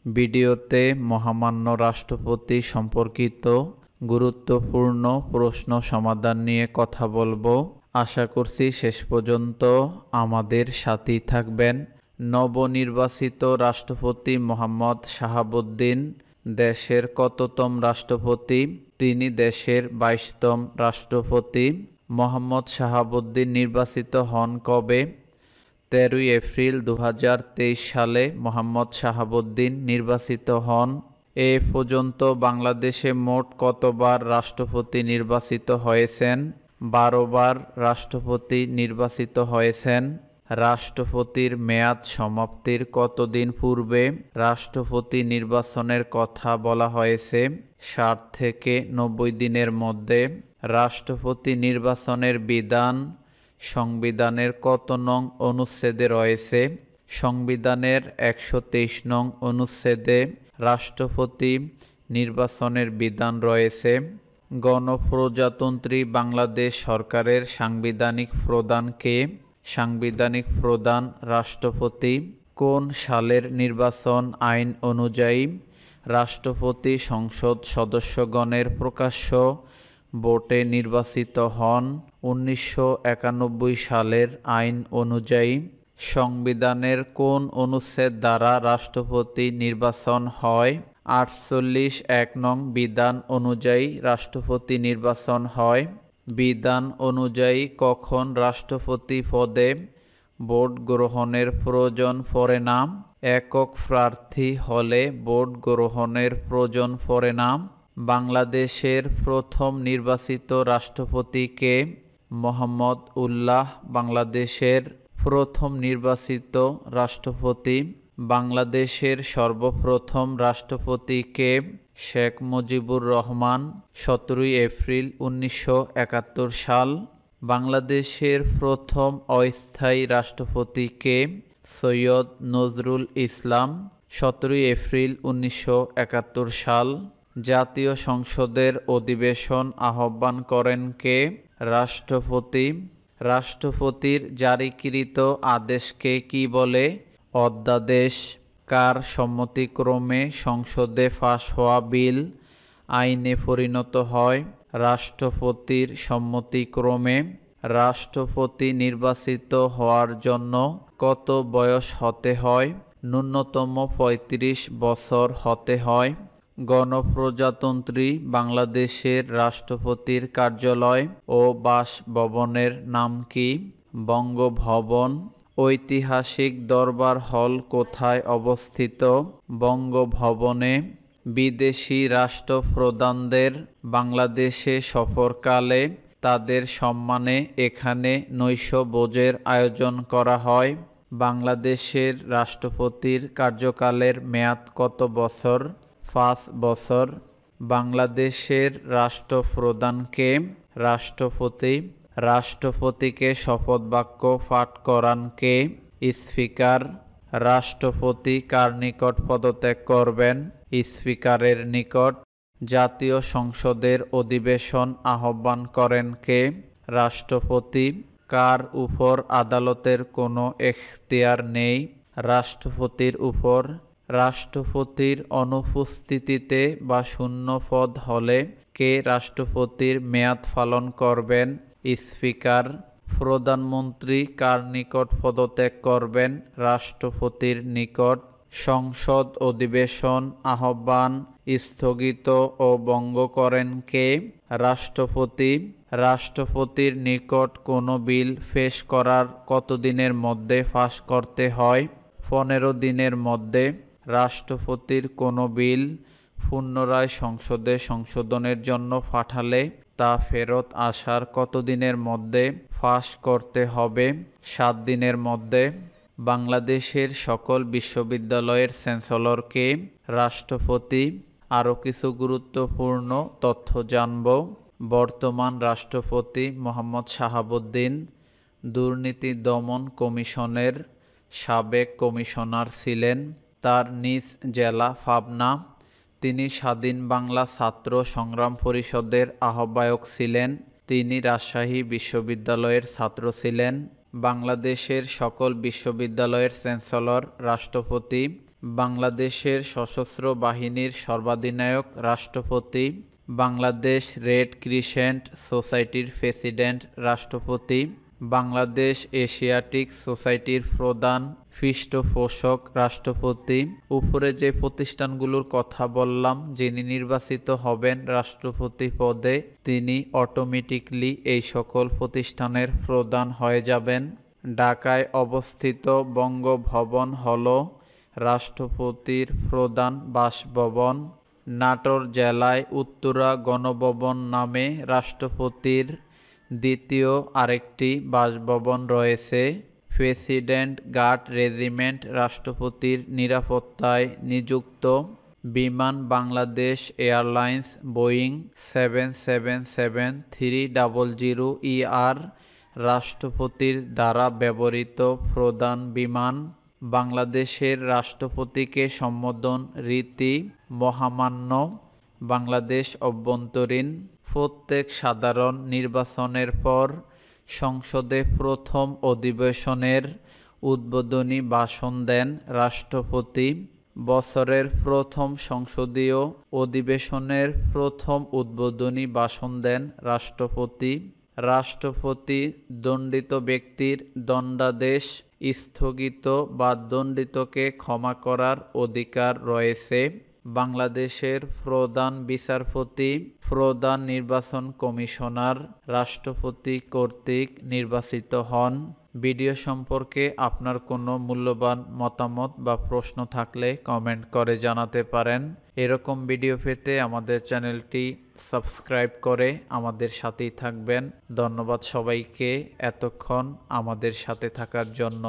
ভিডিওতে মহামান্য রাষ্ট্রপতি সম্পর্কিত গুরুত্বপূর্ণ প্রশ্ন সমাধান নিয়ে কথা বলবো। আশা করছি শেষ পর্যন্ত আমাদের সাথেই থাকবেন। নবনির্বাচিত রাষ্ট্রপতি মোহাম্মদ শাহাবুদ্দিন দেশের কততম রাষ্ট্রপতি? তিনি দেশের 22তম রাষ্ট্রপতি। মোহাম্মদ শাহাবুদ্দিন নির্বাচিত হন কবে? 13 এপ্রিল 2023 সালে মোহাম্মদ শাহাবুদ্দিন নির্বাচিত হন। এ পর্যন্ত বাংলাদেশে মোট কতবার রাষ্ট্রপতি নির্বাচিত হয়েছেন? 12 বার রাষ্ট্রপতি নির্বাচিত হয়েছেন। রাষ্ট্রপতির মেয়াদ সমাপ্তির কতদিন পূর্বে রাষ্ট্রপতি নির্বাচনের কথা বলা হয়েছে? 60 থেকে 90 দিনের মধ্যে। রাষ্ট্রপতি নির্বাচনের বিধান সংবিধানের কত নং অনুচ্ছেদে রয়েছে? সংবিধানের 123 নং অনুচ্ছেদে রাষ্ট্রপতি নির্বাচনের বিধান রয়েছে। গণপ্রজাতন্ত্রী বাংলাদেশ সরকারের সাংবিধানিক প্রধান কে? সাংবিধানিক প্রধান রাষ্ট্রপতি। কোন সালের নির্বাচন আইন অনুযায়ী রাষ্ট্রপতি সংসদ সদস্যগণের প্রকাশ্য ভোটে নির্বাচিত হন? 1991 সালের আইন অনুযায়ী। সংবিধানের কোন অনুচ্ছেদ দ্বারা রাষ্ট্রপতি নির্বাচন হয়? 48(1) নং বিধান অনুযায়ী রাষ্ট্রপতি নির্বাচন হয়। বিধান অনুযায়ী কখন রাষ্ট্রপতি পদে ভোট গ্রহণের প্রয়োজন পড়ে না? একক প্রার্থী হলে ভোট গ্রহণের প্রয়োজন পড়ে না। বাংলাদেশের প্রথম নির্বাচিত রাষ্ট্রপতি কে? মোহাম্মদ উল্লাহ বাংলাদেশের প্রথম নির্বাচিত রাষ্ট্রপতি। বাংলাদেশের সর্বপ্রথম রাষ্ট্রপতি কে? শেখ মুজিবুর রহমান। 17 এপ্রিল 1971 সাল। বাংলাদেশের প্রথম অস্থায়ী রাষ্ট্রপতি কে? সৈয়দ নজরুল ইসলাম। 17 এপ্রিল 1971 সাল। জাতীয় সংসদের অধিবেশন আহ্বান করেন কে? রাষ্ট্রপতি। রাষ্ট্রপতির জারিকৃত আদেশকে কি বলে? অধ্যাদেশ। কার সম্মতিক্রমে সংসদে পাস হওয়া বিল আইনে পরিণত হয়? রাষ্ট্রপতির সম্মতিক্রমে। রাষ্ট্রপতি নির্বাচিত হওয়ার জন্য কত বয়স হতে হয়? ন্যূনতম 35 বছর হতে হয়। গণপ্রজাতন্ত্রী বাংলাদেশের রাষ্ট্রপতির কার্যালয় ও বাসভবনের নাম কি? বঙ্গভবন। ঐতিহাসিক দরবার হল কোথায় অবস্থিত? বঙ্গভবনে। বিদেশি রাষ্ট্রপ্রধানদের বাংলাদেশে সফরকালে তাদের সম্মানে এখানে নৈশভোজের আয়োজন করা হয়। বাংলাদেশের রাষ্ট্রপতির কার্যকালের মেয়াদ কত বছর? 5 বছর। বাংলাদেশের রাষ্ট্রপ্রধানকে? রাষ্ট্রপতি। রাষ্ট্রপতিকে শপথ বাক্য পাঠ করান কে? স্পিকার। রাষ্ট্রপতি কার নিকট পদত্যাগ করবেন? স্পিকারের নিকট। জাতীয় সংসদের অধিবেশন আহ্বান করেন কে? রাষ্ট্রপতি। কার উপর আদালতের কোনো এখতিয়ার নেই? রাষ্ট্রপতির উপর। রাষ্ট্রপতির অনুপস্থিতিতে বা শূন্য পদ হলে কে রাষ্ট্রপতির মেয়াদ পালন করবেন? স্পিকার। প্রধানমন্ত্রী কার নিকট পদত্যাগ করবেন? রাষ্ট্রপতির নিকট। সংসদ অধিবেশন আহ্বান, স্থগিত ও ভঙ্গ করেন কে? রাষ্ট্রপতি। রাষ্ট্রপতির নিকট কোনো বিল পেশ করার কতদিনের মধ্যে পাস করতে হয়? 15 দিনের মধ্যে। রাষ্ট্রপতির কোনো বিল পুনরায় সংসদে সংশোধনের জন্য পাঠালে তা ফেরত আসার কতদিনের মধ্যে পাস করতে হবে? 7 দিনের মধ্যে। বাংলাদেশের সকল বিশ্ববিদ্যালয়ের চ্যান্সেলর কে? রাষ্ট্রপতি। আরও কিছু গুরুত্বপূর্ণ তথ্য জানব। বর্তমান রাষ্ট্রপতি মোহাম্মদ শাহাবুদ্দিন দুর্নীতি দমন কমিশনের সাবেক কমিশনার ছিলেন। তার নিজ জেলা পাবনা। তিনি স্বাধীন বাংলা ছাত্র সংগ্রাম পরিষদের আহ্বায়ক ছিলেন। তিনি রাজশাহী বিশ্ববিদ্যালয়ের ছাত্র ছিলেন। বাংলাদেশের সকল বিশ্ববিদ্যালয়ের চ্যান্সেলর রাষ্ট্রপতি। বাংলাদেশের সশস্ত্র বাহিনীর সর্বাধিনায়ক রাষ্ট্রপতি, বাংলাদেশ রেড ক্রিসেন্ট সোসাইটির প্রেসিডেন্ট রাষ্ট্রপতি, বাংলাদেশ এশিয়াটিক সোসাইটির প্রধান পৃষ্ঠপোষক রাষ্ট্রপতি। উপরে যে প্রতিষ্ঠানগুলোর কথা বললাম, যিনি নির্বাচিত হবেন রাষ্ট্রপতি পদে, তিনি অটোমেটিকলি এই সকল প্রতিষ্ঠানের প্রধান হয়ে যাবেন। ঢাকায় অবস্থিত বঙ্গভবন হল রাষ্ট্রপতির প্রধান বাসভবন। নাটোর জেলায় উত্তরা গণভবন নামে রাষ্ট্রপতির দ্বিতীয় আরেকটি বাসভবন রয়েছে। প্রেসিডেন্ট গার্ড রেজিমেন্ট রাষ্ট্রপতির নিরাপত্তায় নিযুক্ত। বিমান বাংলাদেশ এয়ারলাইন্স বোয়িং 777-300 রাষ্ট্রপতির দ্বারা ব্যবহৃত প্রধান বিমান। বাংলাদেশের রাষ্ট্রপতিকে সম্বোধন রীতি মহামান্য। বাংলাদেশ অভ্যন্তরীণ। প্রত্যেক সাধারণ নির্বাচনের পর সংসদে প্রথম অধিবেশনের উদ্বোধনী ভাষণ দেন রাষ্ট্রপতি। বছরের প্রথম সংসদীয় অধিবেশনের প্রথম উদ্বোধনী ভাষণ দেন রাষ্ট্রপতি। রাষ্ট্রপতি দণ্ডিত ব্যক্তির দণ্ডাদেশ স্থগিত বা দণ্ডিতকে ক্ষমা করার অধিকার রয়েছে। বাংলাদেশের প্রধান বিচারপতি প্রধান নির্বাচন কমিশনার রাষ্ট্রপতি কর্তৃক নির্বাচিত হন। ভিডিও সম্পর্কে আপনার কোনো মূল্যবান মতামত বা প্রশ্ন থাকলে কমেন্ট করে জানাতে পারেন। এরকম ভিডিও পেতে আমাদের চ্যানেলটি সাবস্ক্রাইব করে আমাদের সাথেই থাকবেন। ধন্যবাদ সবাইকে এতক্ষণ আমাদের সাথে থাকার জন্য।